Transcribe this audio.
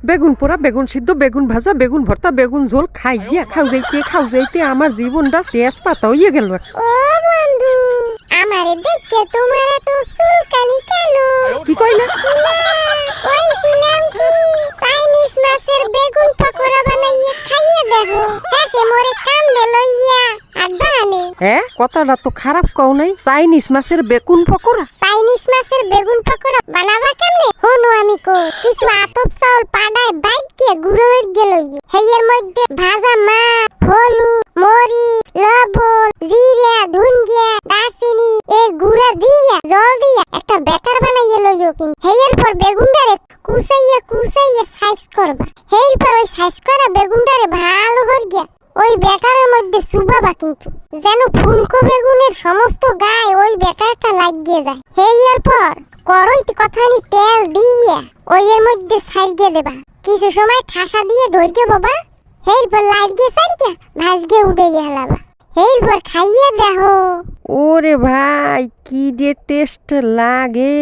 বেগুন পোড়া, বেগুন সিদ্ধ, বেগুন ভাজা, বেগুন ভর্তা, বেগুন ঝোল খাও যাইতে আমার জীবনটা তেজপাতা হইয়া গেল। ও বন্ধু, আমারে দেখে তোমার এত চুলকানি কেন? কি কইলা? কইছিলাম কি চাইনিজ মাছের বেগুন পকোড়া বানাইয়া খাইয়ে দেখো, হেসে মোরে কামড়ে লইয়া আর বানে। কথাটা তো খারাপ কও নাই। চাইনিজ মাছের বেগুন পকোড়া? চাইনিজ মাছের বেগুন পকোড়া বানাবা কেমনে হনো আমি কো। কিছু আতপ চাউল পাড়ায় বাইটকে গুঁড়ো হয়ে লইও, হেয়ের মধ্যে ভাজা মাছ, হলুদ, মরিচ, লবণ, জিরা, ধনিয়া, দারচিনি এর গুঁড়া দিয়া জল দিয়া একটা ব্যাটার বানাইয়া লইও। কিন্তু হেয়ের পর বেগুনটারে কুচাইয়া সাইজ করবা। হেয়ের পর ওই সাইজ করা বেগুনটারে ভালো করিয়া ওই ব্যাটারের মধ্যে চুবাবা, কিন্তু যেন ফুলকো বেগুনের সমস্ত গায়ে ওই ব্যাটারটা লাগিয়ে যায়। হেয়ার পর কড়াইতে কতখানি তেল দিয়ে ওই এর মধ্যে ছাড়িয়ে দেবা। কিছু সময় ঠাসা দিয়ে ধরিয়ে বাবা, এরপর লাগিয়ে ছাড়িয়ে ভাজকে উঠে গেলাবা। এরপর খাইয়ে দেখো। ওরে ভাই, কি যে টেস্ট লাগে।